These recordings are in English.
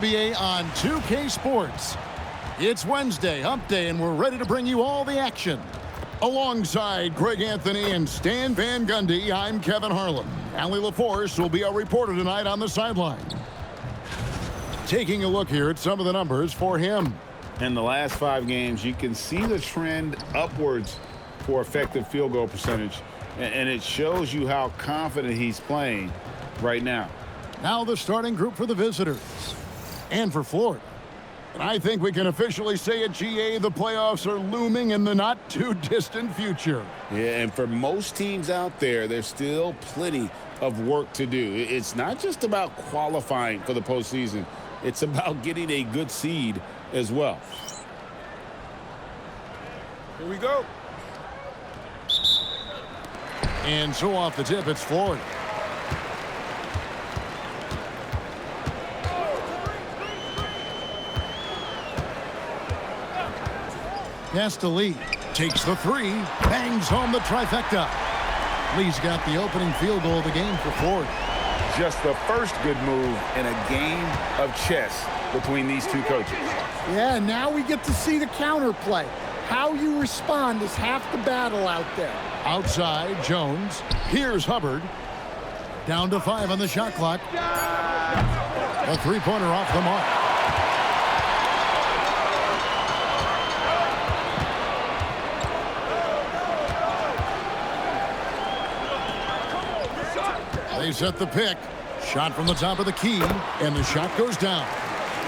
NBA on 2K Sports. It's Wednesday, hump day, and we're ready to bring you all the action. Alongside Greg Anthony and Stan Van Gundy, I'm Kevin Harlan. Allie LaForce will be our reporter tonight on the sideline. Taking a look here at some of the numbers for him. In the last 5 games, you can see the trend upwards for effective field goal percentage, and it shows you how confident he's playing right now. Now the starting group for the visitors. And for Florida. And I think we can officially say at GA the playoffs are looming in the not-too-distant future. Yeah, and for most teams out there, there's still plenty of work to do. It's not just about qualifying for the postseason. It's about getting a good seed as well. Here we go. And so off the tip, it's Florida. Pass to Lee. Takes the 3. Bangs home the trifecta. Lee's got the opening field goal of the game for Florida. Just the first good move in a game of chess between these two coaches. Yeah, now we get to see the counterplay. How you respond is half the battle out there. Outside, Jones. Here's Hubbard. Down to 5 on the shot clock. A three-pointer off the mark. They set the pick. Shot from the top of the key, and the shot goes down.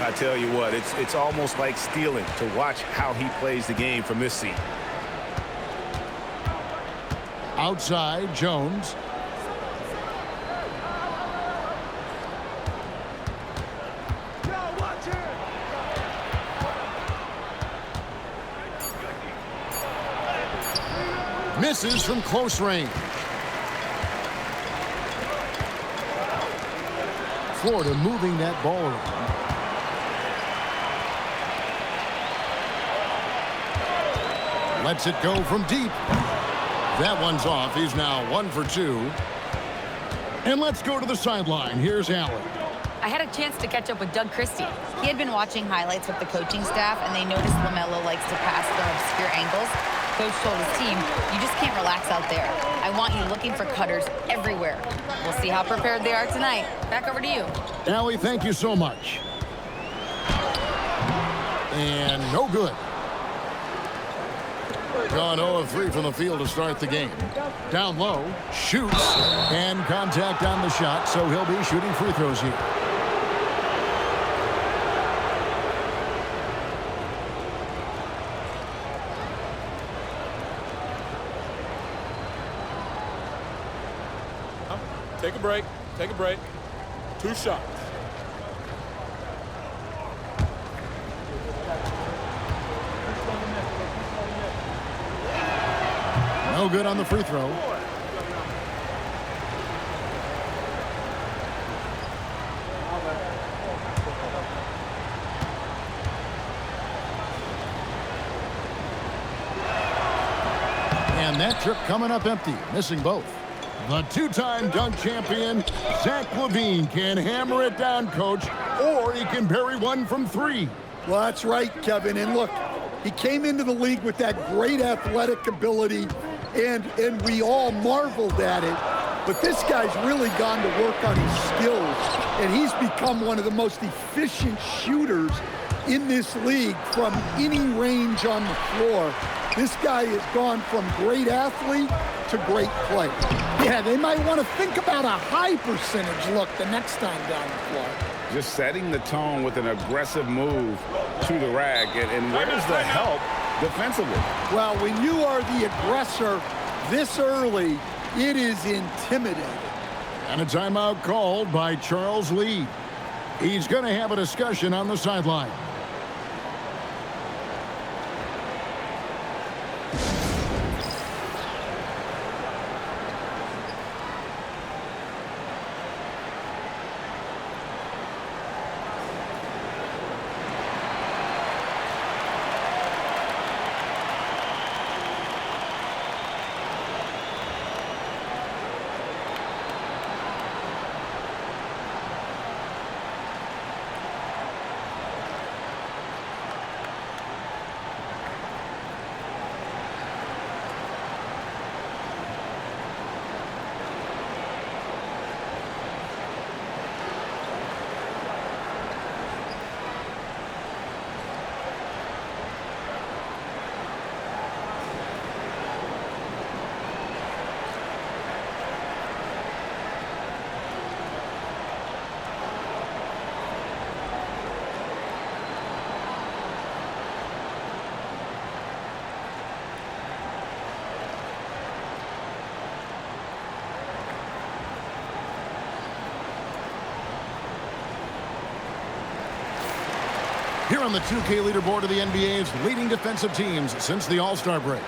I tell you what, it's almost like stealing to watch how he plays the game from this seat. Outside, Jones. Misses from close range. Florida moving that ball around. Lets it go from deep. That one's off. He's now 1 for 2. And let's go to the sideline. Here's Allen. I had a chance to catch up with Doug Christie. He had been watching highlights with the coaching staff, and they noticed LaMelo likes to pass from obscure angles. Coach told his team, you just can't relax out there. I want you looking for cutters everywhere. We'll see how prepared they are tonight. Back over to you. Allie, thank you so much. And no good. Gone 0 of 3 from the field to start the game. Down low, shoots, and contact on the shot, so he'll be shooting free throws here. Take a break. Take a break. 2 shots. No good on the free throw. And that trip coming up empty, missing both. The 2-time dunk champion, Zach LaVine, can hammer it down, Coach, or he can bury one from 3. Well, that's right, Kevin. And look, he came into the league with that great athletic ability, and we all marveled at it. But this guy's really gone to work on his skills, and he's become one of the most efficient shooters in this league from any range on the floor. This guy has gone from great athlete to great play. Yeah, they might want to think about a high percentage look the next time down the floor. Just setting the tone with an aggressive move to the rack. And where's the help defensively? Well, when you are the aggressor this early, it is intimidating. And a timeout called by Charles Lee. He's going to have a discussion on the sideline. Here on the 2K leaderboard of the NBA's leading defensive teams since the All-Star break.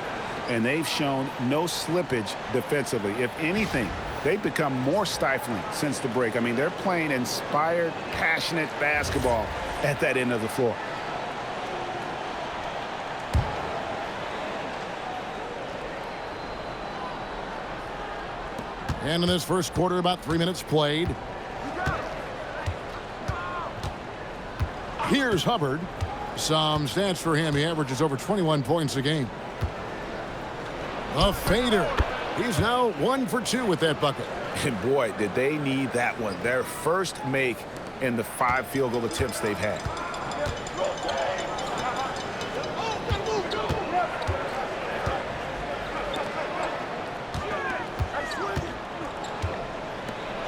And they've shown no slippage defensively. If anything, they've become more stifling since the break. I mean, they're playing inspired, passionate basketball at that end of the floor. And in this first quarter, about 3 minutes played. Here's Hubbard. Some stats for him. He averages over 21 points a game. A fader. He's now 1 for 2 with that bucket. And boy, did they need that one. Their first make in the 5 field goal attempts they've had.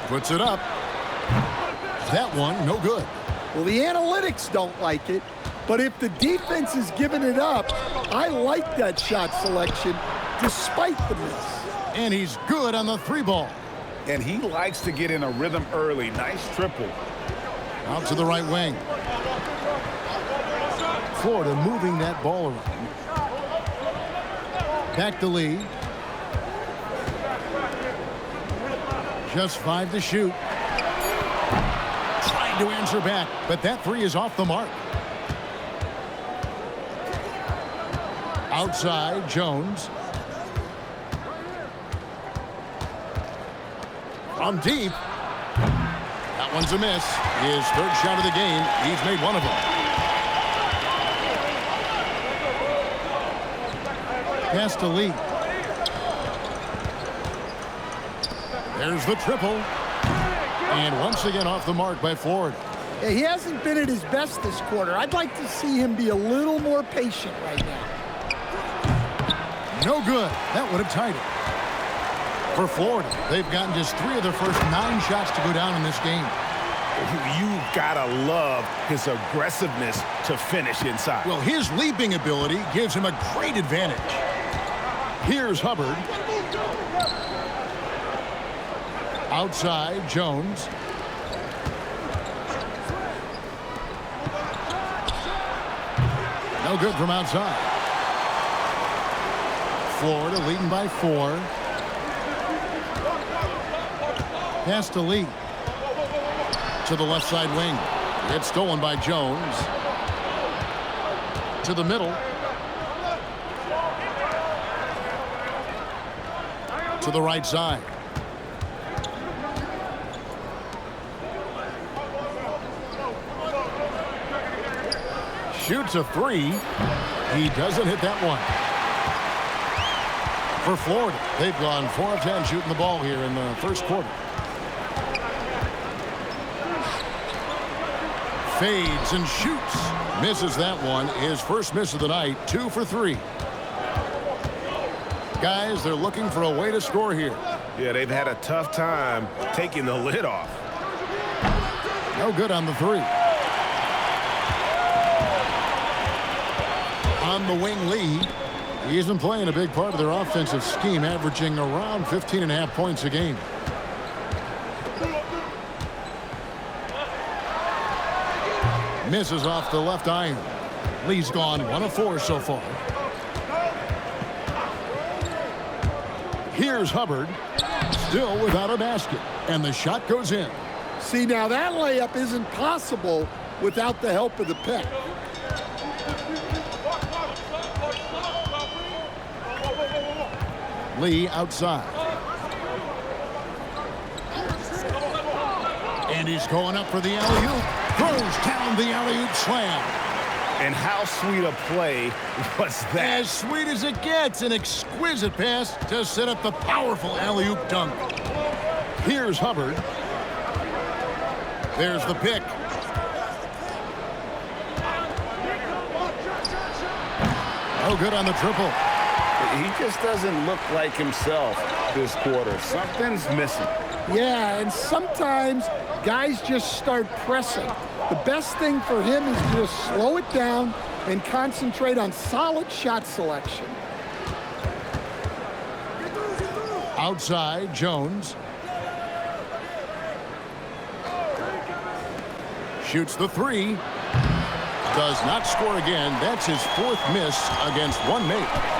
Puts it up. That one, no good. Well, the analytics don't like it, but if the defense is giving it up, I like that shot selection despite the miss. And he's good on the 3 ball. And he likes to get in a rhythm early. Nice triple. Out to the right wing. Florida moving that ball around. Back to Lee. Just 5 to shoot. Trying to answer back, but that 3 is off the mark. Outside, Jones. From deep. That one's a miss. His 3rd shot of the game. He's made 1 of them. Pass to Lee. There's the triple. And once again off the mark by Florida. Yeah, he hasn't been at his best this quarter. I'd like to see him be a little more patient right now. No good. That would have tied it. For Florida, they've gotten just 3 of their first 9 shots to go down in this game. You've got to love his aggressiveness to finish inside. Well, his leaping ability gives him a great advantage. Here's Hubbard. Outside, Jones. No good from outside. Florida leading by 4. Pass to Lee. To the left side wing. It's stolen by Jones. To the middle. To the right side. Shoots a 3. He doesn't hit that one. For Florida, they've gone 4 of 10 shooting the ball here in the first quarter. Fades and shoots. Misses that one. His first miss of the night. 2 for 3. Guys, they're looking for a way to score here. Yeah, they've had a tough time taking the lid off. No good on the 3. On the wing, Lee. He's been playing a big part of their offensive scheme, averaging around 15.5 points a game. Misses off the left iron. Lee's gone 1 of 4 so far. Here's Hubbard, still without a basket, and the shot goes in. See, now that layup isn't possible without the help of the pick. Lee outside. And he's going up for the alley-oop. Throws down the alley-oop slam. And how sweet a play was that? As sweet as it gets, an exquisite pass to set up the powerful alley-oop dunk. Here's Hubbard. There's the pick. No good on the triple. He just doesn't look like himself this quarter. Something's missing. Yeah, and sometimes guys just start pressing. The best thing for him is to just slow it down and concentrate on solid shot selection. Outside, Jones. Shoots the 3. does not score again. That's his fourth miss against one mate.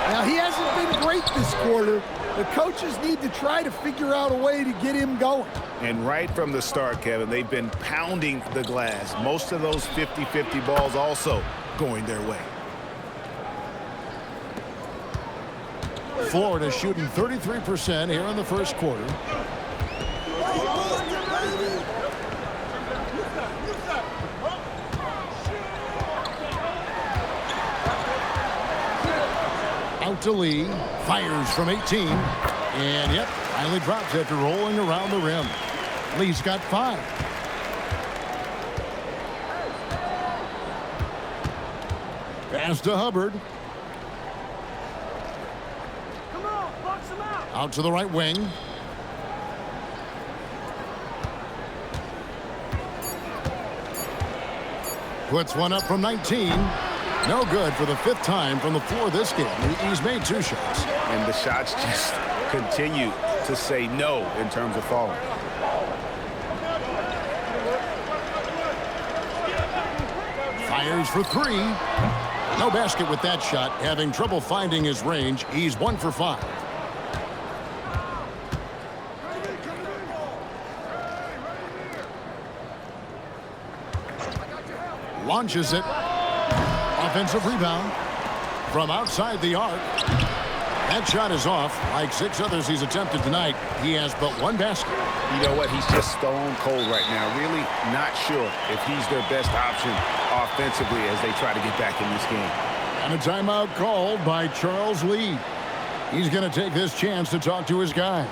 Now, he hasn't been great this quarter. The coaches need to try to figure out a way to get him going. And right from the start, Kevin, they've been pounding the glass. Most of those 50-50 balls also going their way. Florida shooting 33% here in the first quarter. Out to Lee, fires from 18, and yep, finally drops after rolling around the rim. Lee's got 5. Pass to Hubbard. Come on, box him out. Out to the right wing. Puts one up from 19. No good for the 5th time from the floor this game. He's made 2 shots. And the shots just continue to say no in terms of falling. Fires for 3. No basket with that shot. Having trouble finding his range. He's 1 for 5. Launches it. Offensive rebound from outside the arc. That shot is off. Like 6 others he's attempted tonight, he has but 1 basket. You know what? He's just stone cold right now. Really not sure if he's their best option offensively as they try to get back in this game. And a timeout called by Charles Lee. He's going to take this chance to talk to his guys.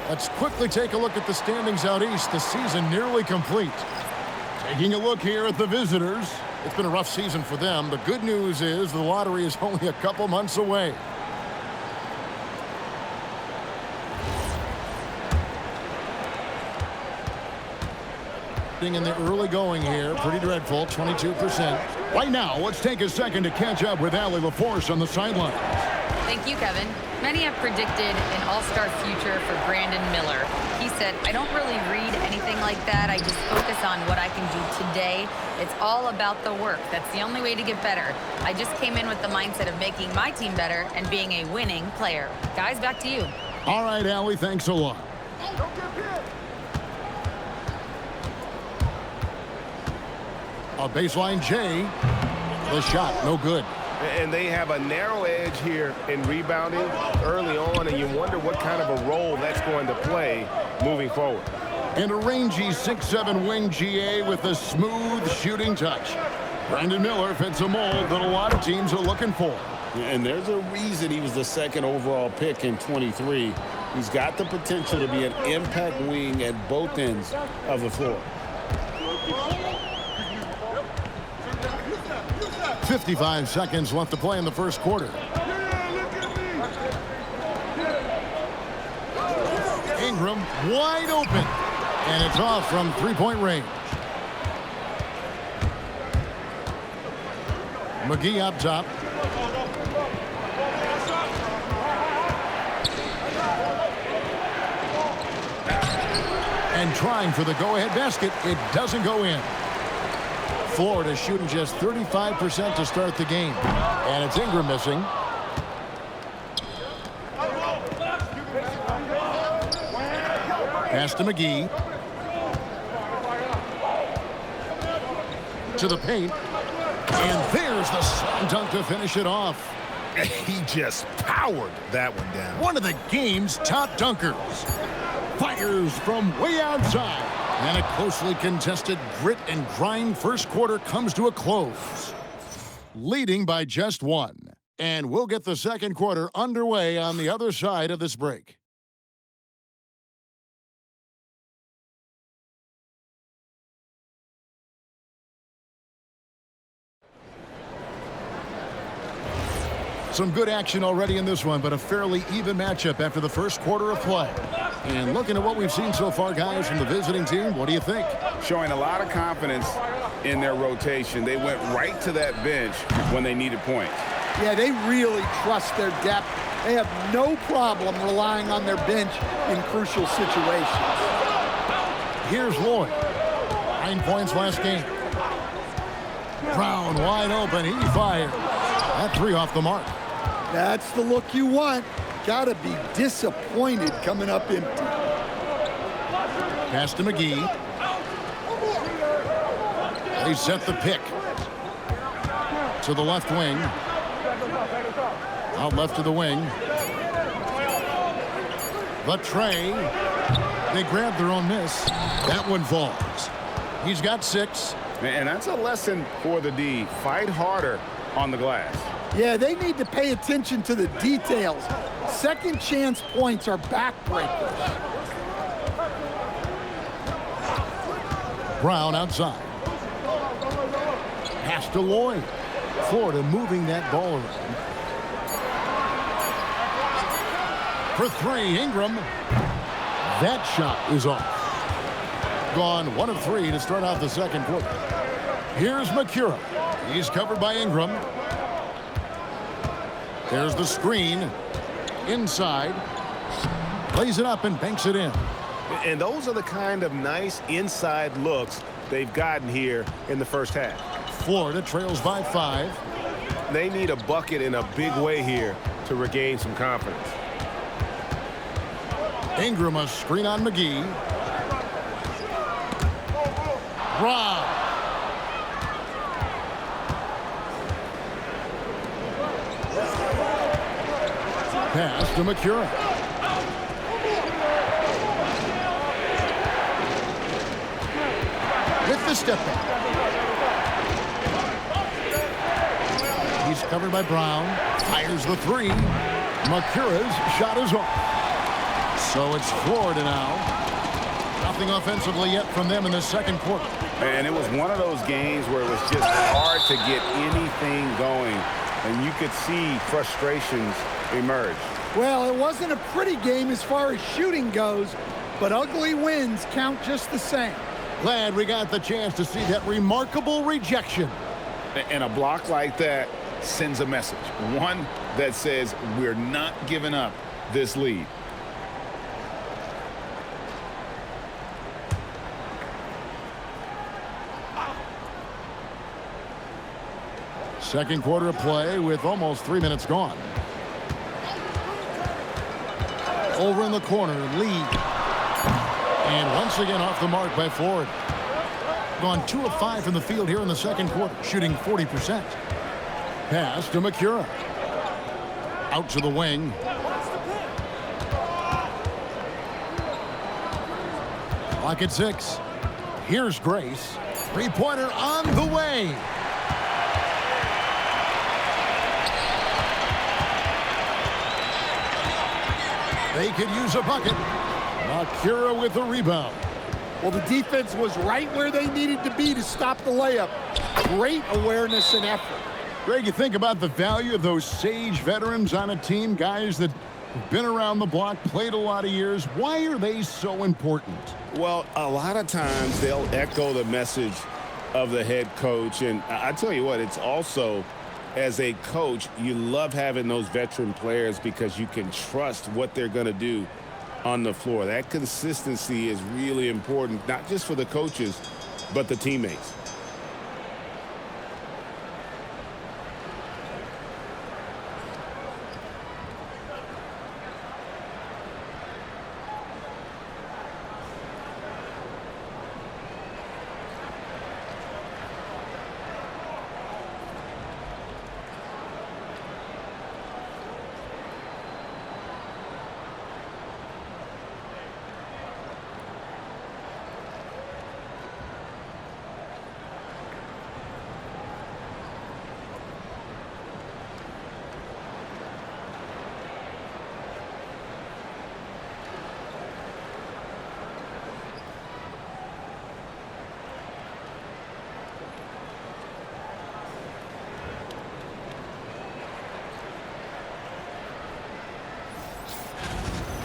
Let's quickly take a look at the standings out east. The season nearly complete. Taking a look here at the visitors. It's been a rough season for them. The good news is the lottery is only a couple months away. In the early going here, pretty dreadful, 22%. Right now, let's take a second to catch up with Allie LaForce on the sideline. Thank you, Kevin. Many have predicted an all-star future for Brandon Miller. He said, I don't really read anything like that. I just focus on what I can do today. It's all about the work. That's the only way to get better. I just came in with the mindset of making my team better and being a winning player. Guys, back to you. All right, Allie, thanks a lot. A baseline J. The shot, no good. And they have a narrow edge here in rebounding early on, and you wonder what kind of a role that's going to play moving forward. And a rangy 6'7" wing GA with a smooth shooting touch. Brandon Miller fits a mold that a lot of teams are looking for. And there's a reason he was the 2nd overall pick in 23. He's got the potential to be an impact wing at both ends of the floor. 55 seconds left to play in the first quarter. Ingram wide open, and it's off from three-point range. McGee up top. And trying for the go-ahead basket. It doesn't go in. Florida shooting just 35% to start the game. And it's Ingram missing. Pass to McGee. To the paint. And there's the slam dunk to finish it off. He just powered that one down. One of the game's top dunkers. Fires from way outside. And a closely contested grit and grind first quarter comes to a close. Leading by just one. And we'll get the second quarter underway on the other side of this break. Some good action already in this one, but a fairly even matchup after the first quarter of play. And looking at what we've seen so far, guys, from the visiting team, what do you think? Showing a lot of confidence in their rotation. They went right to that bench when they needed points. Yeah, they really trust their depth. They have no problem relying on their bench in crucial situations. Here's Lloyd. 9 points last game. Brown wide open. He fired. That three off the mark. That's the look you want. Gotta be disappointed coming up empty. Pass to McGee. They set the pick. To the left wing. Out left to the wing. The tray. They grab their own miss. That one falls. He's got 6. And that's a lesson for the D. Fight harder on the glass. Yeah, they need to pay attention to the details. Second chance points are backbreakers. Brown outside. Pass to Lloyd. Florida moving that ball around. For 3, Ingram. That shot is off. Gone 1 of 3 to start out the second quarter. Here's McCura. He's covered by Ingram. There's the screen. Inside. Lays it up and banks it in. And those are the kind of nice inside looks they've gotten here in the first half. Florida trails by 5. They need a bucket in a big way here to regain some confidence. Ingram a screen on McGee. Rob. Pass to McCura. With the step back. He's covered by Brown. Fires the 3. McCura's shot is off. So it's Florida now. Nothing offensively yet from them in the second quarter. And it was one of those games where it was just hard to get anything going. And you could see frustrations emerge. Well, it wasn't a pretty game as far as shooting goes, but ugly wins count just the same. Glad we got the chance to see that remarkable rejection. And a block like that sends a message. One that says we're not giving up this lead. Second quarter of play with almost 3 minutes gone. Over in the corner, Lee. And once again off the mark by Ford. Gone 2 of 5 from the field here in the second quarter, shooting 40%. Pass to McCura. Out to the wing. Clock at 6. Here's Grace. Three-pointer on the way. They could use a bucket. McCura with a rebound. Well, the defense was right where they needed to be to stop the layup. Great awareness and effort. Greg, you think about the value of those sage veterans on a team, guys that have been around the block, played a lot of years. Why are they so important? Well, a lot of times they'll echo the message of the head coach. And I tell you what, it's also, as a coach, you love having those veteran players because you can trust what they're going to do on the floor. That consistency is really important, not just for the coaches, but the teammates.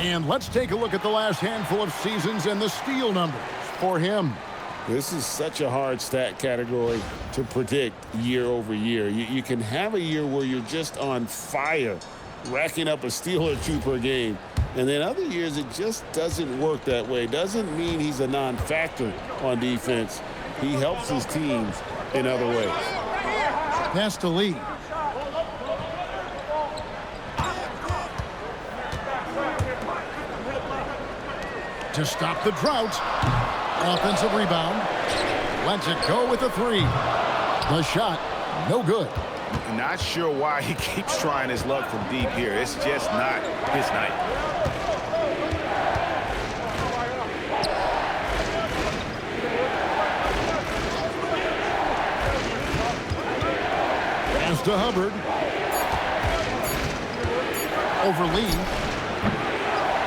And let's take a look at the last handful of seasons and the steal numbers for him. This is such a hard stat category to predict year over year. You can have a year where you're just on fire, racking up a steal or two per game. And then other years, it just doesn't work that way. Doesn't mean he's a non-factor on defense. He helps his teams in other ways. Pass to Lee. To stop the drought. Offensive rebound. Lets it go with a three. The shot, no good. Not sure why he keeps trying his luck from deep here. It's just not his night. Pass to Hubbard. Over Lee.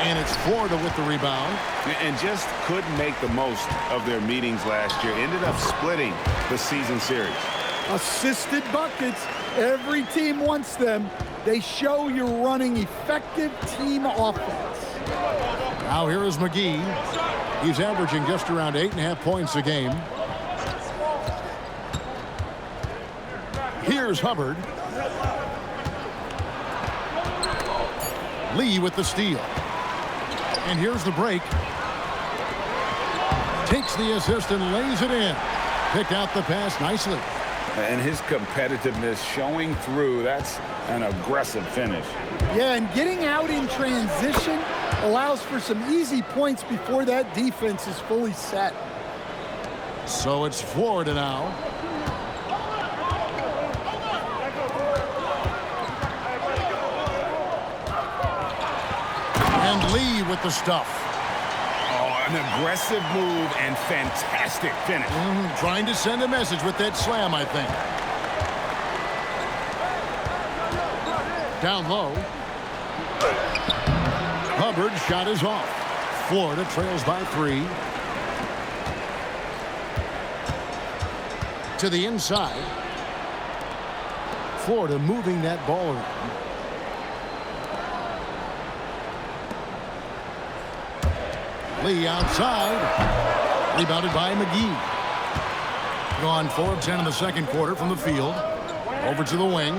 And it's Florida with the rebound. And just couldn't make the most of their meetings last year. Ended up splitting the season series. Assisted buckets. Every team wants them. They show you're running effective team offense. Now here is McGee. He's averaging just around 8.5 points a game. Here's Hubbard. Lee with the steal. And here's the break. Takes the assist and lays it in. Picked out the pass nicely. And his competitiveness showing through. That's an aggressive finish. Yeah, and getting out in transition allows for some easy points before that defense is fully set. So it's Florida now. And Lee with the stuff. Oh, an aggressive move and fantastic finish. Trying to send a message with that slam, I think. Down low. Hubbard's shot is off. Florida trails by 3. To the inside. Florida moving that ball around. Lee outside. Rebounded by McGee. Gone 4 of 10 in the second quarter from the field. Over to the wing.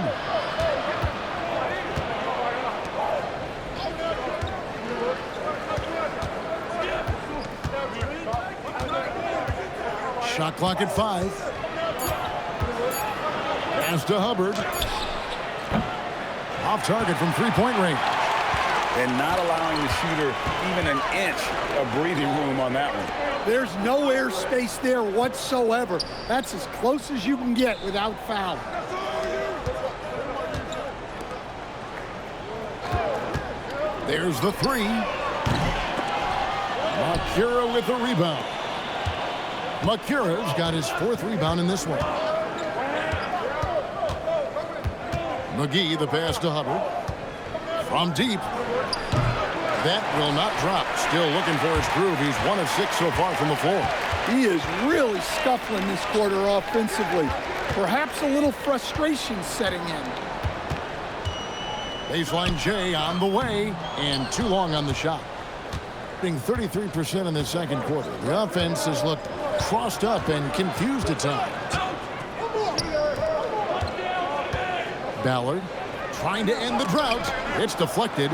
Shot clock at 5. Pass to Hubbard. Off target from three-point range. And not allowing the shooter even an inch of breathing room on that one. There's no airspace there whatsoever. That's as close as you can get without foul. There's the 3. Makura with the rebound. Makura's got his 4th rebound in this one. McGee, the pass to Hubbard. From deep. That will not drop. Still looking for his groove. He's 1 of 6 so far from the floor. He is really scuffling this quarter offensively. Perhaps a little frustration setting in. Baseline J on the way, and too long on the shot. Being 33% in the second quarter. The offense has looked crossed up and confused at times. Ballard trying to end the drought. It's deflected.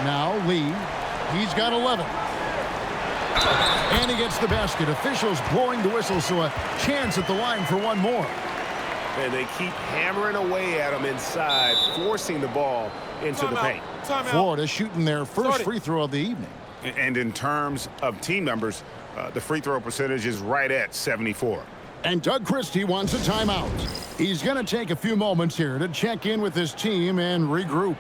Now Lee. He's got 11. And he gets the basket. Officials blowing the whistle, so a chance at the line for one more. And they keep hammering away at him inside, forcing the ball into the paint. Florida shooting their first free throw of the evening. And in terms of team numbers, the free throw percentage is right at 74. And Doug Christie wants a timeout. He's going to take a few moments here to check in with his team and regroup.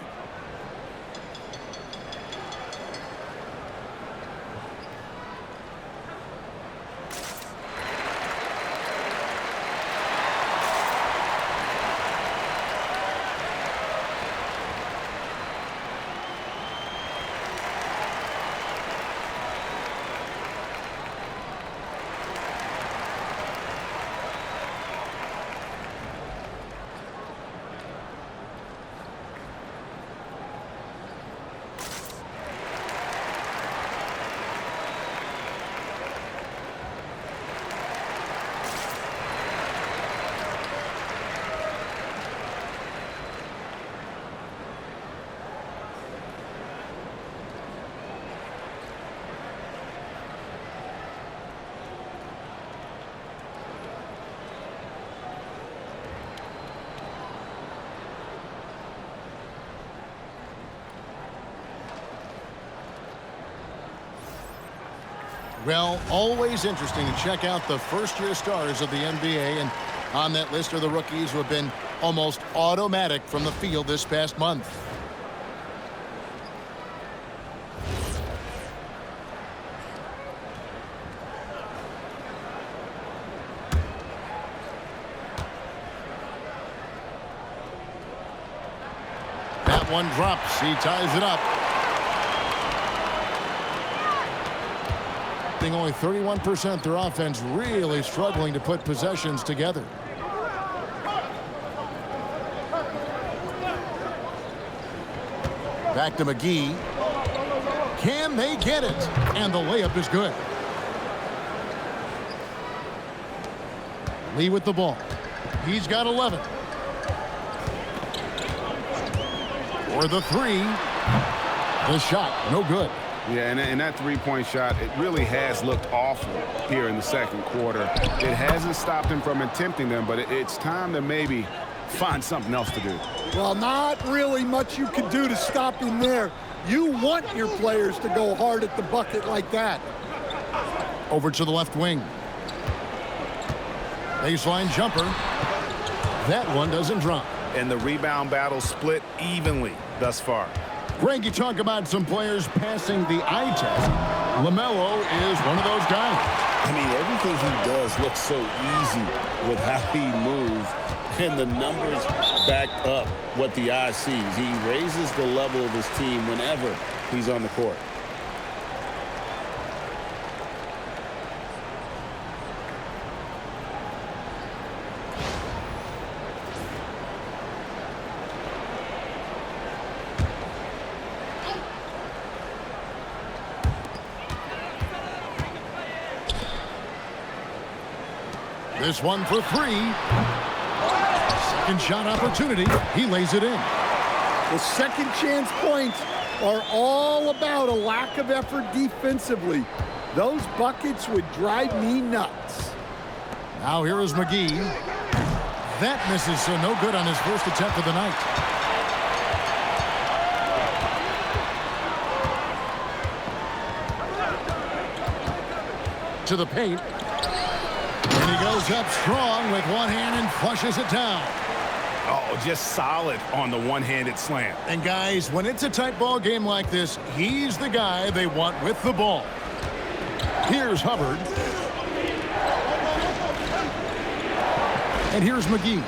Well, always interesting to check out the first-year stars of the NBA, and on that list are the rookies who have been almost automatic from the field this past month. That one drops. He ties it up. Only 31% their offense, really struggling to put possessions together. Back to McGee. Can they get it? And the layup is good. Lee with the ball. He's got 11. For the three. The shot, no good. Yeah, and that three-point shot, it really has looked awful here in the second quarter. It hasn't stopped him from attempting them, but it's time to maybe find something else to do. Well, not really much you can do to stop him there. You want your players to go hard at the bucket like that. Over to the left wing. Baseline jumper. That one doesn't drop. And the rebound battle split evenly thus far. Greg, you talk about some players passing the eye test. LaMelo is one of those guys. I mean, everything he does looks so easy with how he moves, and the numbers back up what the eye sees. He raises the level of his team whenever he's on the court. This one for three. Second shot opportunity. He lays it in. The second chance points are all about a lack of effort defensively. Those buckets would drive me nuts. Now here is McGee. That misses, so no good on his first attempt of the night. To the paint. And he goes up strong with one hand and flushes it down. Oh, just solid on the one-handed slam. And guys, when it's a tight ball game like this, he's the guy they want with the ball. Here's Hubbard. And here's McGee.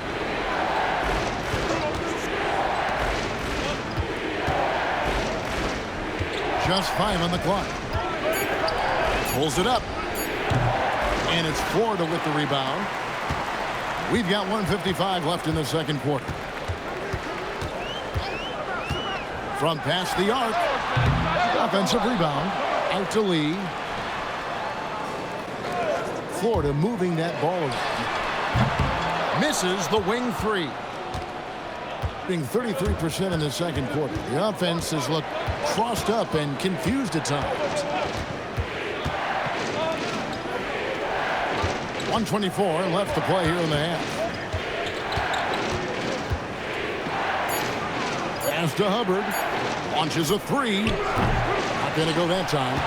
Just 5 on the clock. Pulls it up. And it's Florida with the rebound. We've got 1:55 left in the second quarter. From past the arc. Offensive rebound. Out to Lee. Florida moving that ball around. Misses the wing three. Being 33% in the second quarter. The offense has looked crossed up and confused at times. 1:24 left to play here in the half. Pass to Hubbard. Launches a three. Not going to go that time.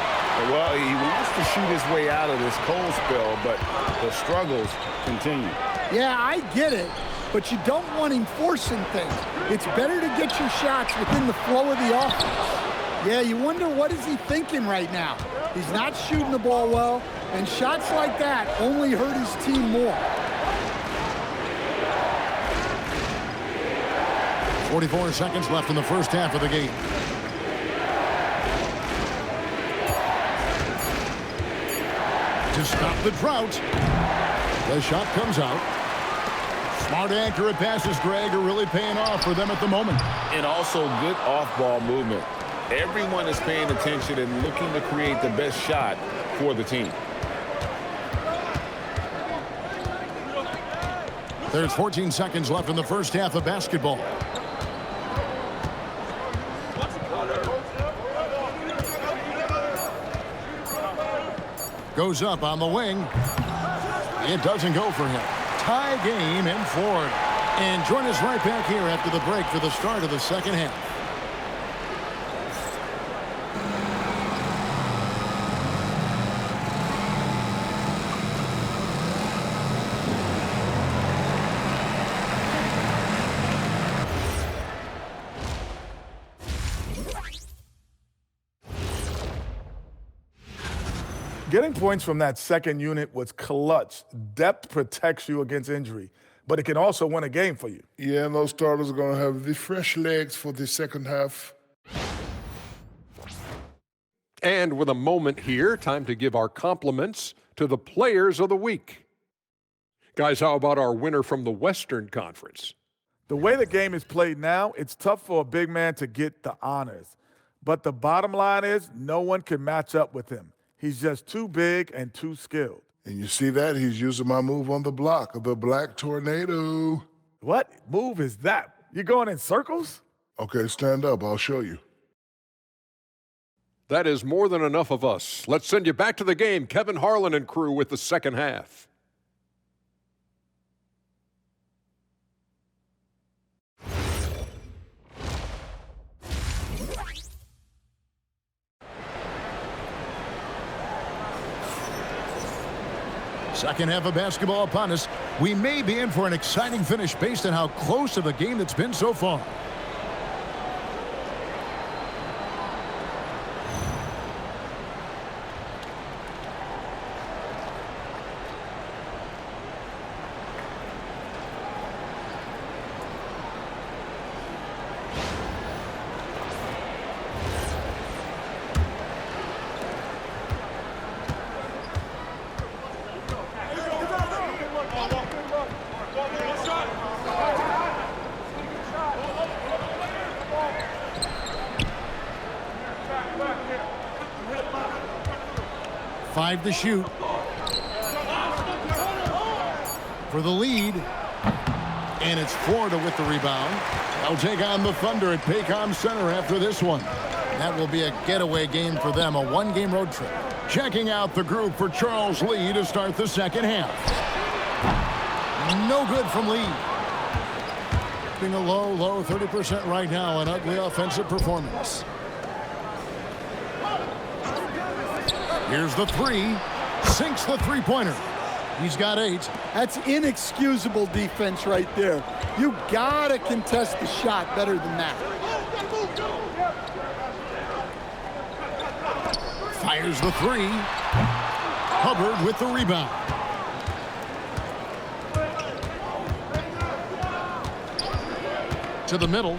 Well, he wants to shoot his way out of this cold spell, but the struggles continue. Yeah, I get it, but you don't want him forcing things. It's better to get your shots within the flow of the offense. Yeah, you wonder what is he thinking right now. He's not shooting the ball well, and shots like that only hurt his team more. 44 seconds left in the first half of the game. To stop the drought. The shot comes out. Smart, accurate passes, Greg, are really paying off for them at the moment. And also good off-ball movement. Everyone is paying attention and looking to create the best shot for the team. There's 14 seconds left in the first half of basketball. Goes up on the wing. It doesn't go for him. Tie game in Florida. And join us right back here after the break for the start of the second half. Getting points from that second unit was clutch. Depth protects you against injury, but it can also win a game for you. Yeah, and those starters are going to have the fresh legs for the second half. And with a moment here, time to give our compliments to the players of the week. Guys, how about our winner from the Western Conference? The way the game is played now, it's tough for a big man to get the honors. But the bottom line is no one can match up with him. He's just too big and too skilled. And you see that? He's using my move on the block, the Black Tornado. What move is that? You going in circles? Okay, stand up. I'll show you. That is more than enough of us. Let's send you back to the game, Kevin Harlan and crew with the second half. Second half of basketball upon us. We may be in for an exciting finish based on how close of a game that's been so far. Five to shoot for the lead, and it's Florida with the rebound. They'll take on the Thunder at Paycom Center after this one. That will be a getaway game for them, a one-game road trip. Checking out the group for Charles Lee to start the second half. No good from Lee. Being a low 30% right now, an ugly offensive performance. Here's the three. Sinks the three-pointer. He's got 8. That's inexcusable defense right there. You gotta contest the shot better than that. Fires the three. Hubbard with the rebound. To the middle.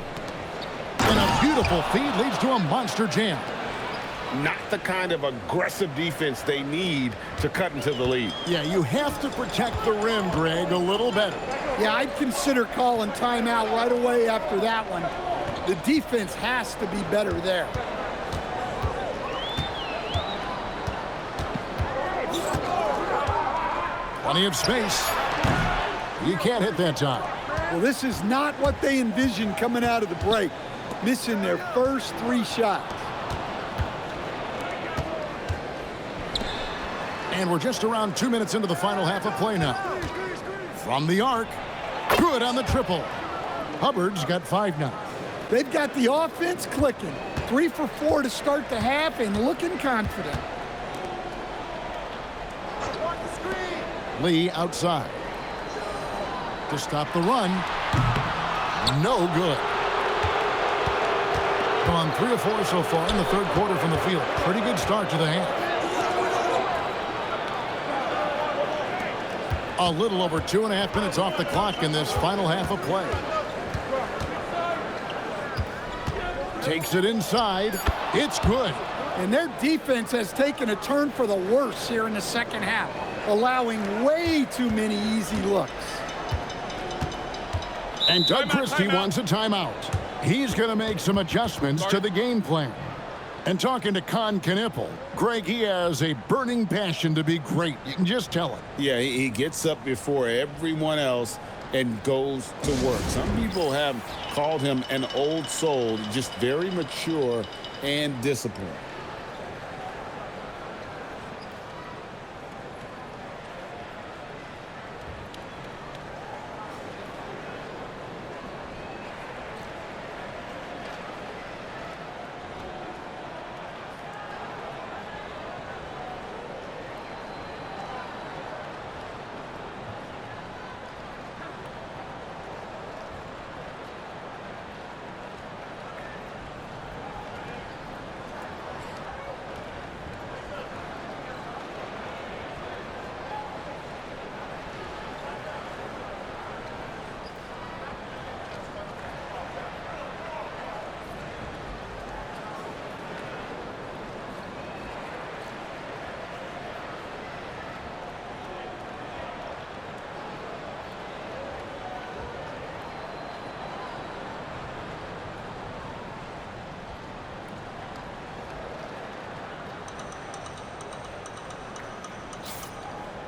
And a beautiful feed leads to a monster jam. Not the kind of aggressive defense they need to cut into the lead. Yeah, you have to protect the rim, Greg, a little better. Yeah, I'd consider calling timeout right away after that one. The defense has to be better there. Plenty of space. You can't hit that time. Well, this is not what they envisioned coming out of the break. Missing their first 3 shots. And we're just around 2 minutes into the final half of play now. From the arc. Good on the triple. Hubbard's got 5 now. They've got the offense clicking. 3 for 4 to start the half and looking confident. Lee outside. To stop the run. No good. Gone 3 of 4 so far in the third quarter from the field. Pretty good start to the half. A little over 2.5 minutes off the clock in this final half of play. Takes it inside. It's good. And their defense has taken a turn for the worse here in the second half, allowing way too many easy looks. And Doug Christie wants a timeout. He's going to make some adjustments to the game plan. And talking to Con Knipple, Greg, he has a burning passion to be great. You can just tell it. Yeah, he gets up before everyone else and goes to work. Some people have called him an old soul, just very mature and disciplined.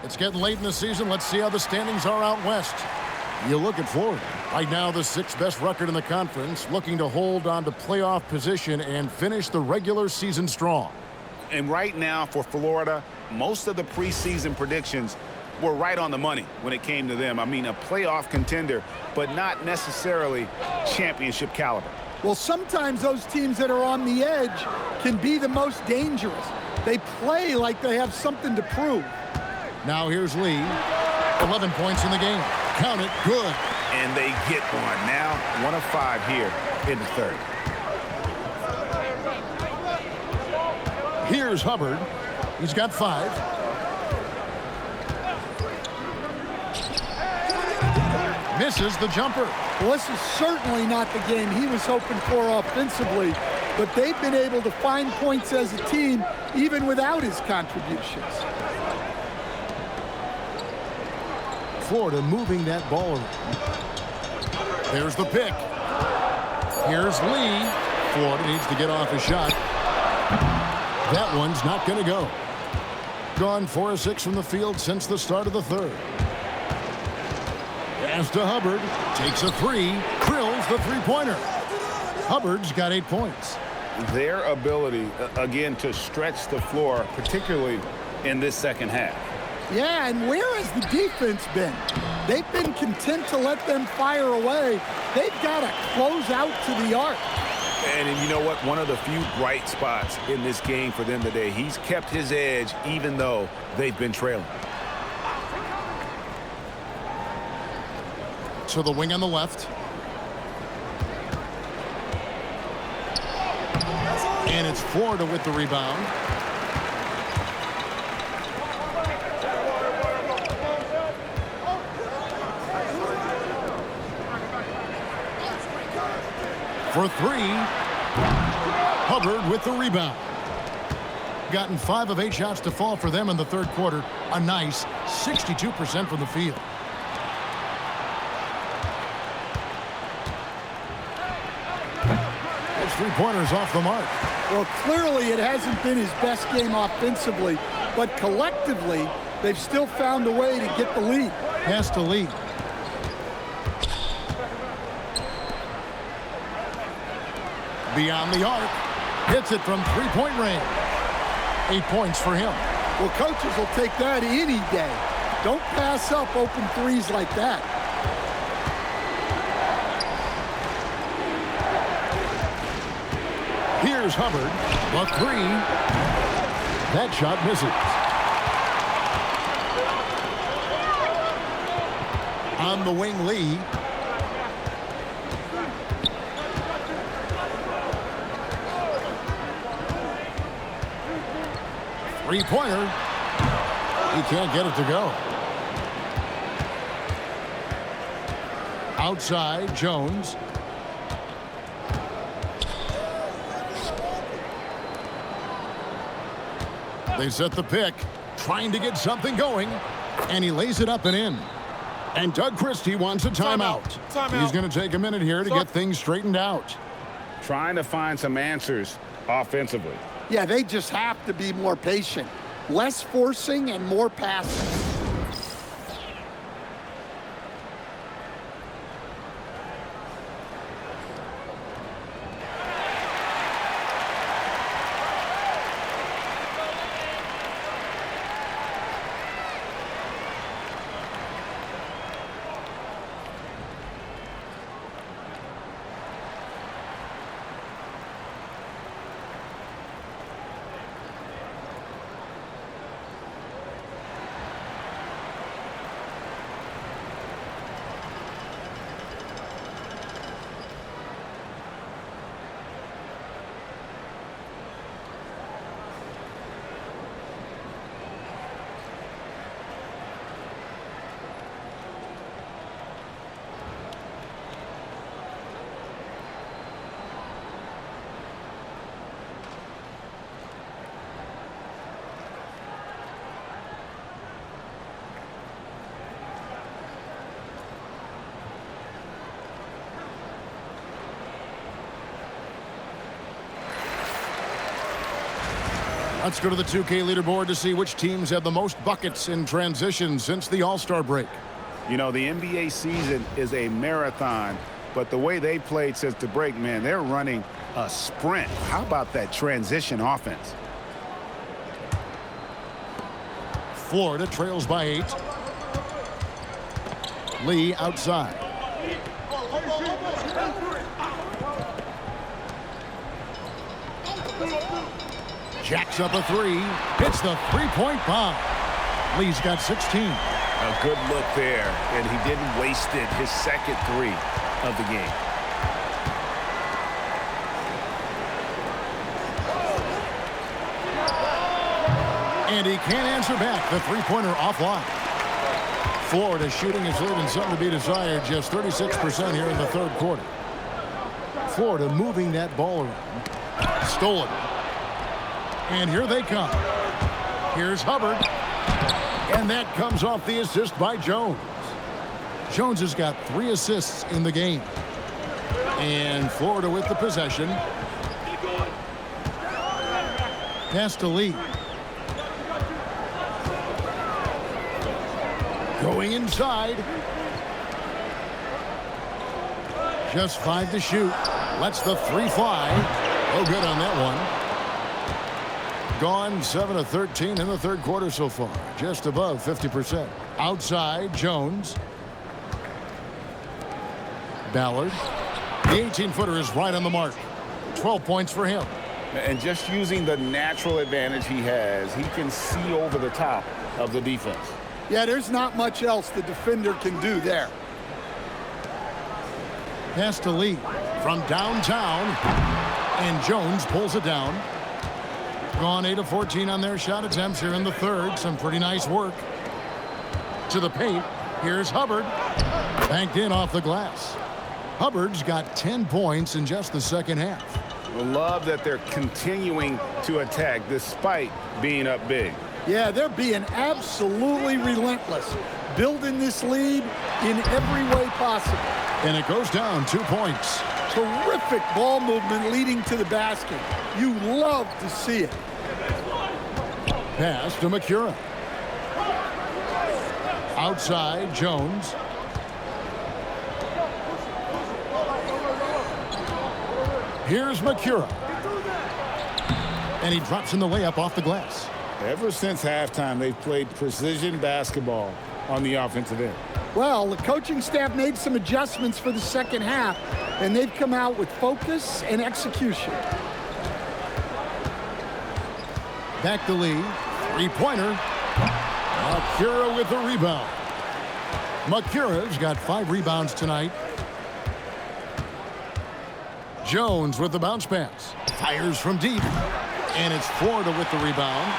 It's getting late in the season. Let's see how the standings are out west. You look at Florida. Right now, the 6th best record in the conference, looking to hold on to playoff position and finish the regular season strong. And right now for Florida, most of the preseason predictions were right on the money when it came to them. I mean, a playoff contender, but not necessarily championship caliber. Well, sometimes those teams that are on the edge can be the most dangerous. They play like they have something to prove. Now here's Lee. 11 points in the game. Count it. Good. And they get one. Now 1 of 5 here in the third. Here's Hubbard. He's got 5. Misses the jumper. Well, this is certainly not the game he was hoping for offensively, but they've been able to find points as a team even without his contributions. Florida moving that ball around. There's the pick. Here's Lee. Florida needs to get off a shot. That one's not going to go. Gone 4 of 6 from the field since the start of the third. Pass to Hubbard. Takes a 3. Drills the three-pointer. Hubbard's got 8 points. Their ability, again, to stretch the floor, particularly in this second half. Yeah, and where has the defense been? They've been content to let them fire away. They've got to close out to the arc. And you know what? One of the few bright spots in this game for them today. He's kept his edge even though they've been trailing. To the wing on the left. And it's Florida with the rebound. For 3. Hubbard with the rebound. Gotten 5 of 8 shots to fall for them in the third quarter. A nice 62% from the field. Those three-pointers off the mark. Well, clearly it hasn't been his best game offensively, but collectively, they've still found a way to get the lead. Pass to Lee. Beyond the arc. Hits it from three-point range. 8 points for him. Well, coaches will take that any day. Don't pass up open threes like that. Here's Hubbard. A 3. That shot misses. On the wing, Lee. Three-pointer. He can't get it to go. Outside, Jones. They set the pick, trying to get something going, and he lays it up and in. And Doug Christie wants a timeout. He's going to take a minute here to get things straightened out. Trying to find some answers offensively. Yeah, they just have to be more patient. Less forcing and more passing. Let's go to the 2K leaderboard to see which teams have the most buckets in transition since the All-Star break. You know, the NBA season is a marathon, but the way they played since the break, man, they're running a sprint. How about that transition offense? Florida trails by 8. Lee outside. Jacks up a 3. Hits the three-point bomb. Lee's got 16. A good look there, and he didn't waste it. His second 3 of the game. And he can't answer back. The three-pointer offline. Florida shooting is leaving something to be desired. Just 36% here in the third quarter. Florida moving that ball around. Stolen. And here they come. Here's Hubbard. And that comes off the assist by Jones. Jones has got 3 assists in the game. And Florida with the possession. Pass to Lee. Going inside. Just 5 to shoot. Lets the 3 fly. Oh, good on that one. Gone 7 of 13 in the third quarter so far. Just above 50%. Outside, Jones. Ballard. The 18-footer is right on the mark. 12 points for him. And just using the natural advantage he has, he can see over the top of the defense. Yeah, there's not much else the defender can do there. Pass to Lee from downtown. And Jones pulls it down. Gone 8 of 14 on their shot attempts here in the third. Some pretty nice work. To the paint. Here's Hubbard. Banked in off the glass. Hubbard's got 10 points in just the second half. Love that they're continuing to attack despite being up big. Yeah, they're being absolutely relentless, building this lead in every way possible. And it goes down 2 points. Terrific ball movement leading to the basket. You love to see it. Pass to Makura. Outside, Jones. Here's Makura. And he drops in the layup off the glass. Ever since halftime, they've played precision basketball on the offensive end. Well, the coaching staff made some adjustments for the second half, and they've come out with focus and execution. Back to Lee. Three-pointer. Makura with the rebound. Makura's got 5 rebounds tonight. Jones with the bounce pass. Fires from deep. And it's Florida with the rebound.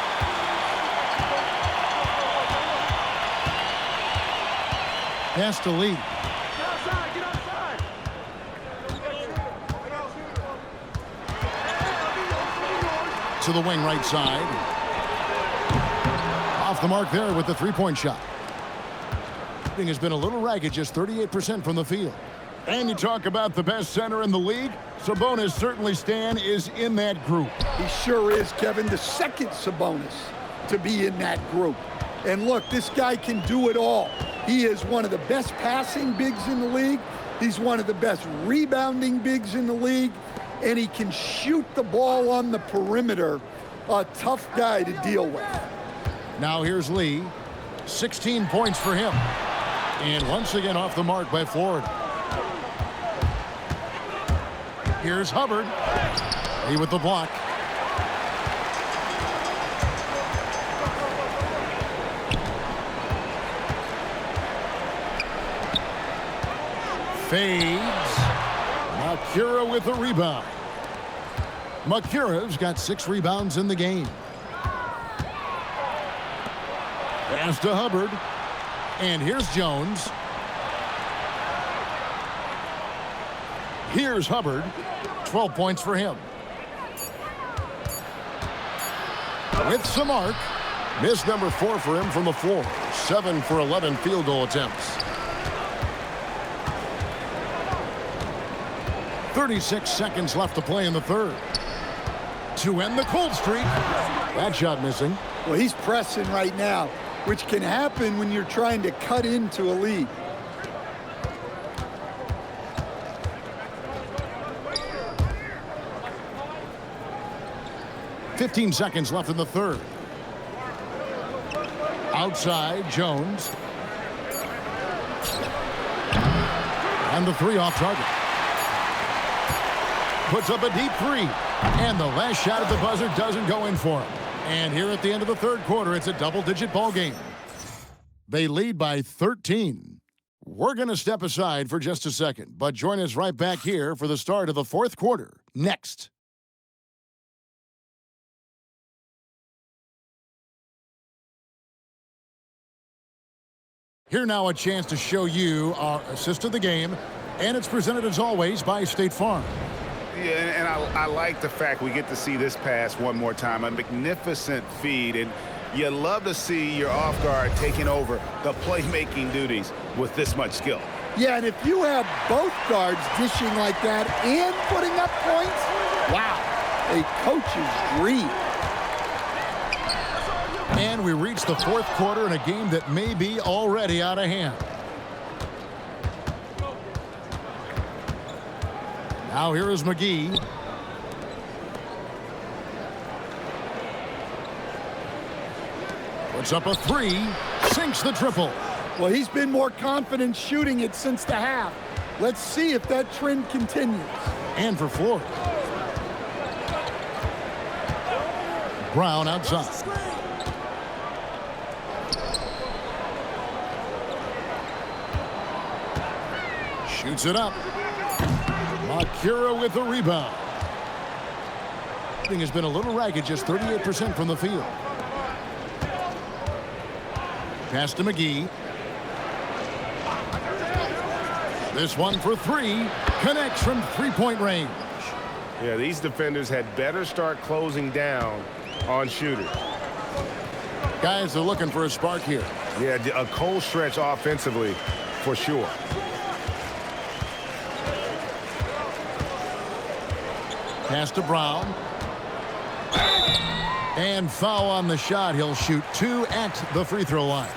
Pass to Lee. Get outside. To the wing right side. Off the mark there with the three-point shot. Shooting has been a little ragged, just 38% from the field. And you talk about the best center in the league. Sabonis certainly, Stan, is in that group. He sure is, Kevin, the second Sabonis to be in that group. And look, this guy can do it all. He is one of the best passing bigs in the league. He's one of the best rebounding bigs in the league. And he can shoot the ball on the perimeter. A tough guy to deal with. Now here's Lee. 16 points for him. And once again off the mark by Florida. Here's Hubbard. Lee with the block. Fades. Makura with the rebound. Makura's got 6 rebounds in the game. Pass to Hubbard. And here's Jones. Here's Hubbard. 12 points for him. With some arc. Miss number 4 for him from the floor. 7 for 11 field goal attempts. 36 seconds left to play in the third. To end the cold streak. That shot missing. Well, he's pressing right now, which can happen when you're trying to cut into a lead. "15 seconds left in the third. Outside, Jones. And the three off target. Puts up a deep three. And the last shot at the buzzer doesn't go in for him. And here at the end of the third quarter, it's a double-digit ball game. They lead by 13. We're going to step aside for just a second, but join us right back here for the start of the fourth quarter next. Here now a chance to show you our assist of the game, and it's presented as always by State Farm. Yeah, and I like the fact we get to see this pass one more time. A magnificent feed, and you love to see your off guard taking over the playmaking duties with this much skill. Yeah, and if you have both guards dishing like that and putting up points, wow, a coach's dream. And we reach the fourth quarter in a game that may be already out of hand. Now here is McGee. Puts up a three, sinks the triple. Well, he's been more confident shooting it since the half. Let's see if that trend continues. And for Florida. Brown outside. Shoots it up. Akira with the rebound. Thing has been a little ragged, just 38% from the field. Pass to McGee. This one for three. Connects from three-point range. Yeah, these defenders had better start closing down on shooters. Guys are looking for a spark here. Yeah, a cold stretch offensively for sure. Pass to Brown. And foul on the shot. He'll shoot two at the free throw line.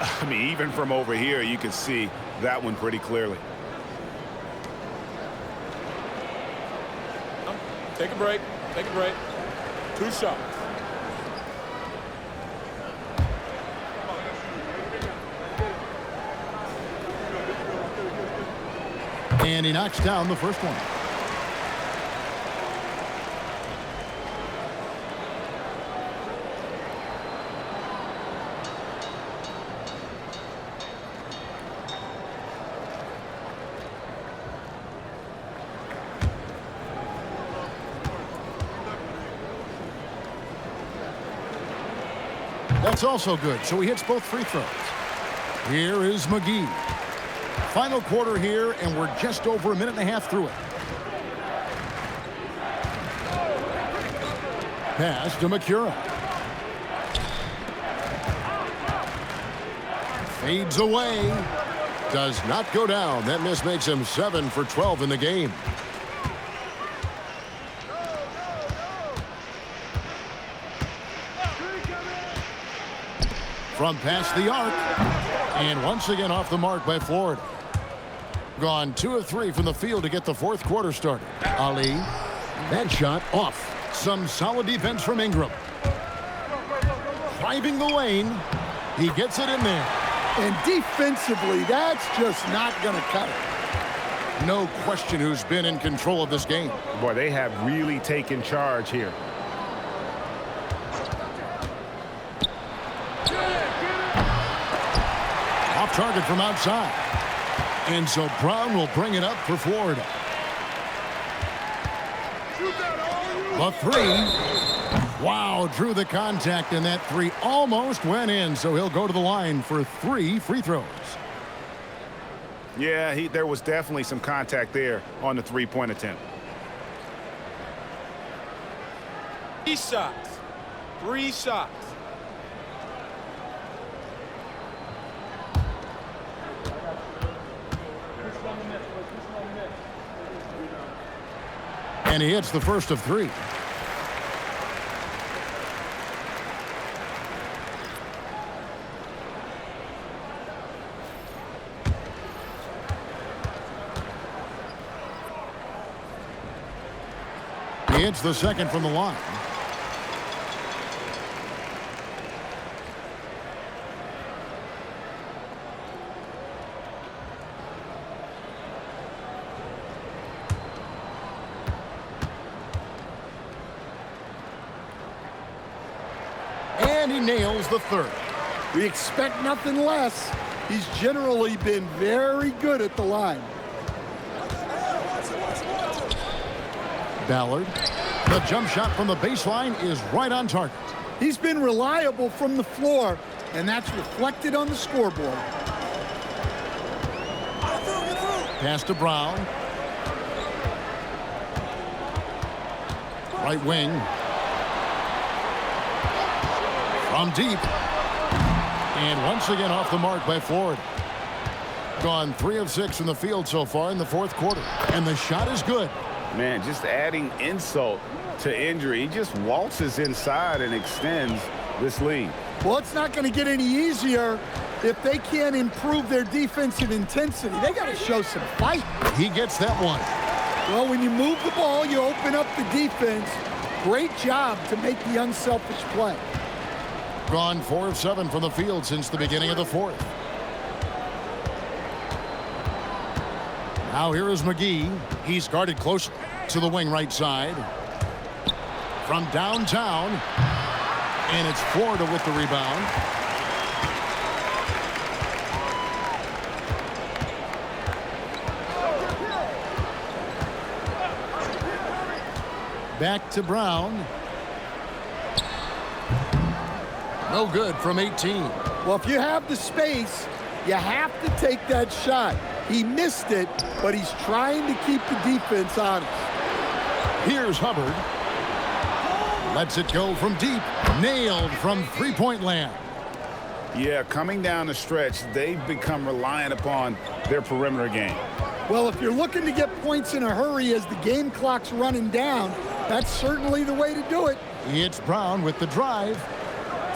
I mean, even from over here, you can see that one pretty clearly. Take a break. Take a break. 2 shots. And he knocks down the first one. That's also good, so he hits both free throws. Here is McGee. Final quarter here, and we're just over a minute and a half through it. Pass to Akira. Fades away. Does not go down. That miss makes him 7 for 12 in the game. From past the arc. And once again off the mark by Florida. Gone 2 of 3 from the field to get the fourth quarter started. Ali. That shot off. Some solid defense from Ingram. Driving the lane. He gets it in there. And defensively, that's just not going to cut it. No question who's been in control of this game. Boy, they have really taken charge here. Off target from outside. And so Brown will bring it up for Florida. The three. Wow, drew the contact, and that three almost went in, so he'll go to the line for 3 free throws. Yeah, there was definitely some contact there on the three-point attempt. 3 shots. 3 shots. And he hits the first of 3. It's the second from the line. And he nails the third. We expect nothing less. He's generally been very good at the line. Ballard. The jump shot from the baseline is right on target. He's been reliable from the floor, and that's reflected on the scoreboard. Pass to Brown. Right wing. From deep. And once again off the mark by Florida. Gone 3 of 6 from the field so far in the fourth quarter. And the shot is good. Man, just adding insult to injury. He just waltzes inside and extends this lead. Well, it's not going to get any easier if they can't improve their defensive intensity. They got to show some fight. He gets that one. Well, when you move the ball, you open up the defense. Great job to make the unselfish play. Gone 4 of 7 from the field since the beginning of the fourth. Now here is McGee. He's guarded close to the wing right side. From downtown. And it's Florida with the rebound. Back to Brown. No good from 18. Well, if you have the space, you have to take that shot. He missed it, but he's trying to keep the defense honest. Here's Hubbard. Lets it go from deep. Nailed from three-point land. Yeah, coming down the stretch, they've become reliant upon their perimeter game. Well, if you're looking to get points in a hurry as the game clock's running down, that's certainly the way to do it. It's Brown with the drive.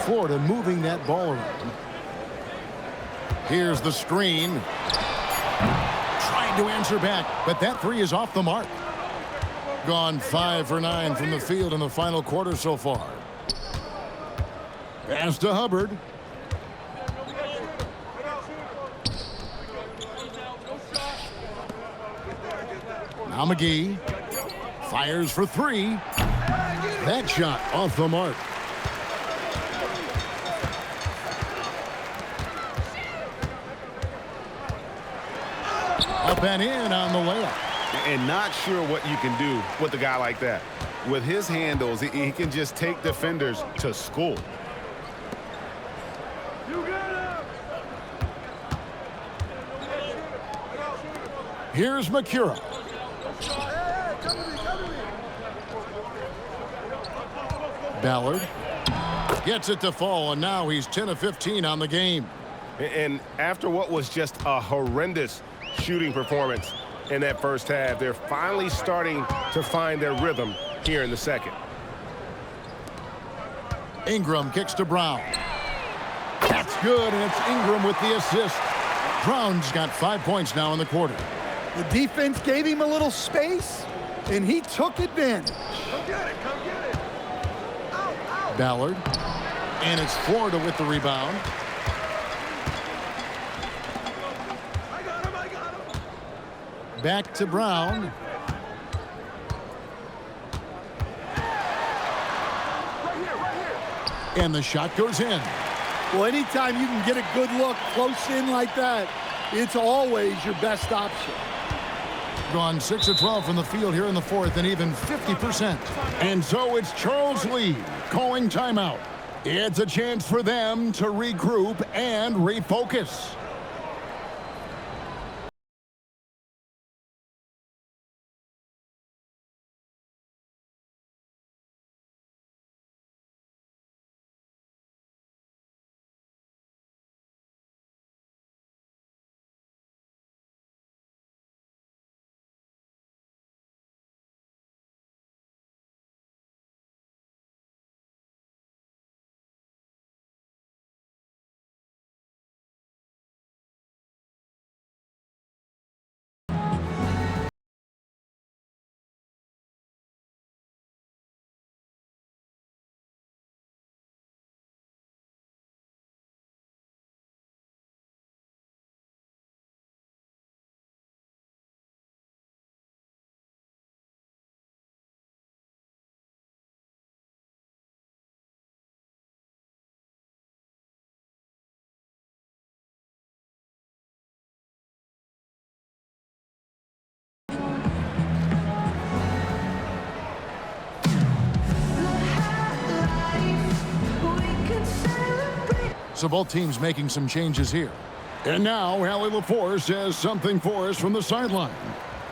Florida moving that ball around. Here's the screen. Trying to answer back, but that three is off the mark. Gone 5 for 9 from the field in the final quarter so far. Pass to Hubbard. Now McGee fires for 3. That shot off the mark. Up and in on the layup. And not sure what you can do with a guy like that. With his handles, he can just take defenders to school. Here's Makura. Ballard gets it to fall, and now he's 10 of 15 on the game. And after what was just a horrendous shooting performance in that first half, they're finally starting to find their rhythm here in the second. Ingram kicks to Brown. That's good, and it's Ingram with the assist. Brown's got 5 points now in the quarter. The defense gave him a little space, and he took advantage. Come get it, come get it. Ow, ow. Ballard. And it's Florida with the rebound. I got him, I got him. Back to Brown. Right here. And the shot goes in. Well, anytime you can get a good look close in like that, it's always your best option. Gone 6 of 12 from the field here in the fourth, and even 50%. And so it's Charles Lee calling timeout. It's a chance for them to regroup and refocus. So both teams making some changes here. And now, Allie LaForce says something for us from the sideline.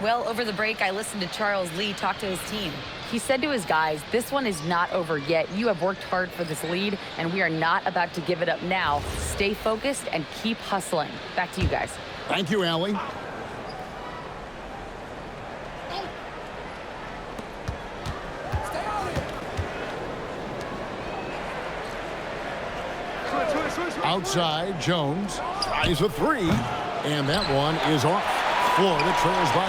Well, over the break, I listened to Charles Lee talk to his team. He said to his guys, this one is not over yet. You have worked hard for this lead, and we are not about to give it up now. Stay focused and keep hustling. Back to you guys. Thank you, Allie. Outside, Jones tries a three, and that one is off. Florida trails by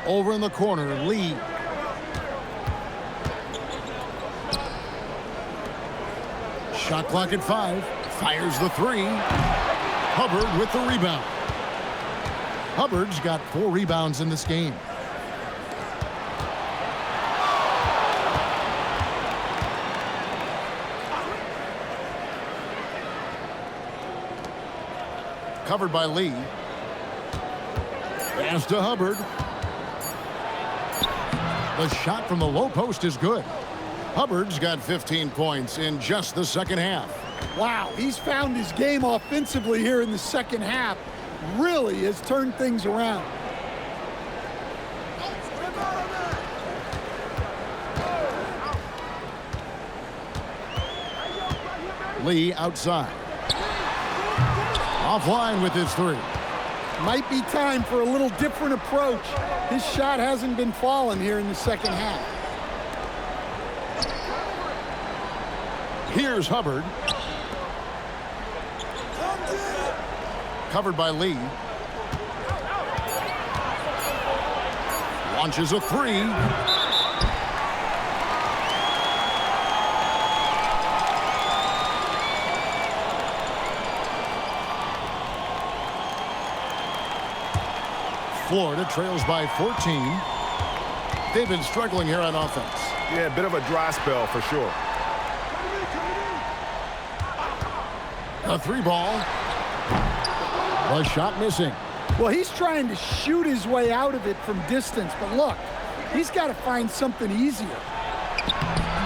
12. Over in the corner, Lee. Shot clock at 5. Fires the three. Hubbard with the rebound. Hubbard's got 4 rebounds in this game. Covered by Lee. Pass to Hubbard. The shot from the low post is good. Hubbard's got 15 points in just the second half. Wow, he's found his game offensively here in the second half. Really has turned things around. Lee outside. Offline with his three. Might be time for a little different approach. His shot hasn't been falling here in the second half. Here's Hubbard. Covered by Lee. Launches a three. Florida trails by 14. They've been struggling here on offense. Yeah, a bit of a dry spell for sure. A three ball. The shot missing. Well, he's trying to shoot his way out of it from distance, but look, he's got to find something easier.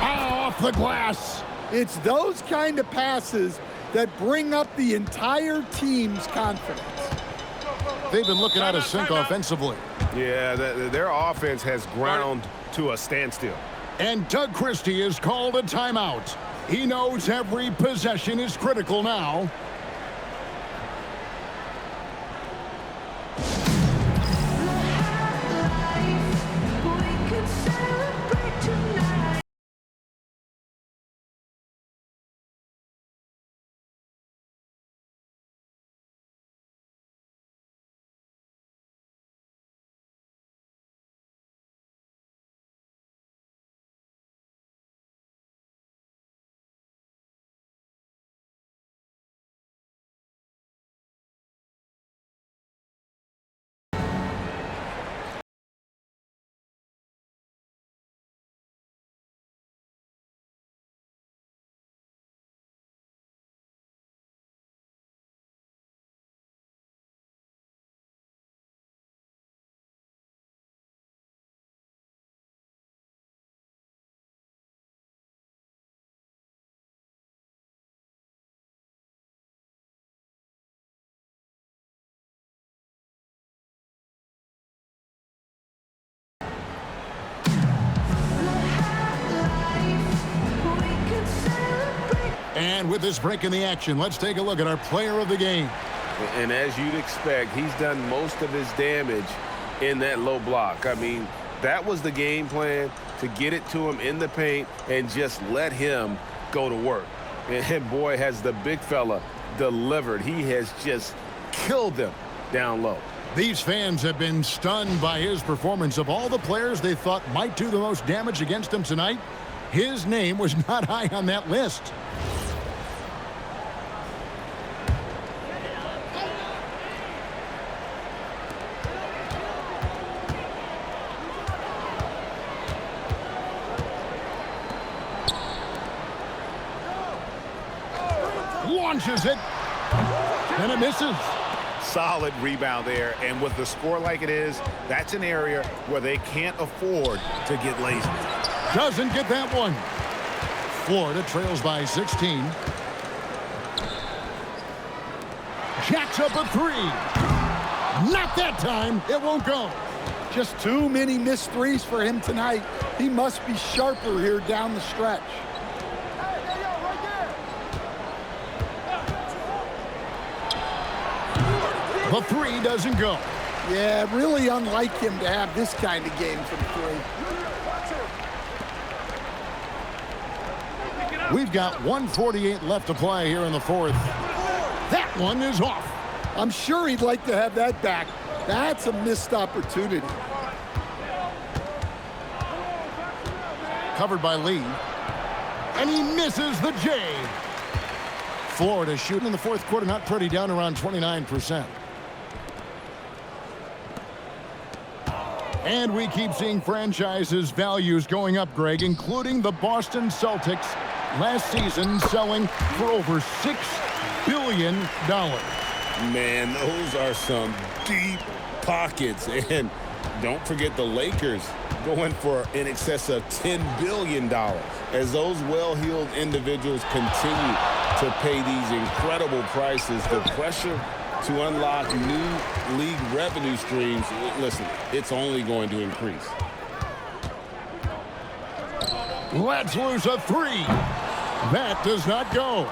Off the glass. It's those kind of passes that bring up the entire team's confidence. They've been looking out of sync offensively. Yeah, their offense has ground to a standstill. And Doug Christie has called a timeout. He knows every possession is critical now. And with this break in the action, let's take a look at our player of the game. And as you'd expect, he's done most of his damage in that low block. I mean, that was the game plan, to get it to him in the paint and just let him go to work. And boy, has the big fella delivered. He has just killed them down low. These fans have been stunned by his performance. Of all the players they thought might do the most damage against him tonight, his name was not high on that list. Launches it, and it misses. Solid rebound there, and with the score like it is, that's an area where they can't afford to get lazy. Doesn't get that one. Florida trails by 16. Jacks up a three. Not that time. It won't go. Just too many missed threes for him tonight. He must be sharper here down the stretch. The three doesn't go. Yeah, really unlike him to have this kind of game from three. We've got 1:48 left to play here in the fourth. That one is off. I'm sure he'd like to have that back. That's a missed opportunity. Covered by Lee. And he misses the J. Florida shooting in the fourth quarter, not pretty, down around 29%. And we keep seeing franchises' values going up, Greg, including the Boston Celtics last season selling for over $6 billion. Man, those are some deep pockets. And don't forget the Lakers going for in excess of $10 billion. As those well-heeled individuals continue to pay these incredible prices, the pressure to unlock new league revenue streams, listen, it's only going to increase. Let's lose a three. That does not go.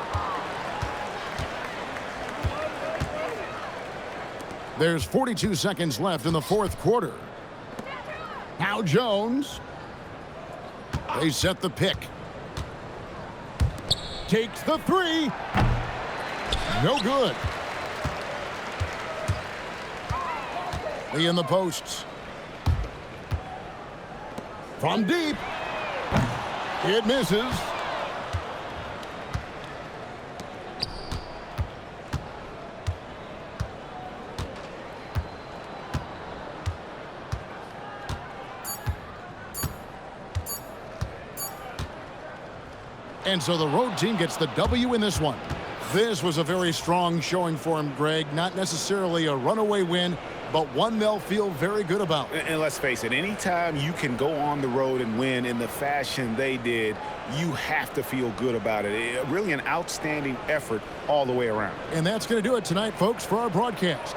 There's 42 seconds left in the fourth quarter. Now Jones. They set the pick. Takes the three. No good. Lee in the posts. From deep. It misses. And so the road team gets the W in this one. This was a very strong showing for him, Greg. Not necessarily a runaway win, but one they'll feel very good about. And let's face it, anytime you can go on the road and win in the fashion they did, you have to feel good about it. Really an outstanding effort all the way around. And that's going to do it tonight, folks, for our broadcast.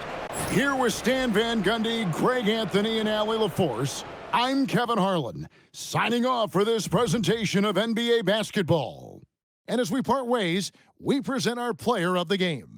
Here with Stan Van Gundy, Greg Anthony, and Allie LaForce, I'm Kevin Harlan, signing off for this presentation of NBA basketball. And as we part ways, we present our player of the game.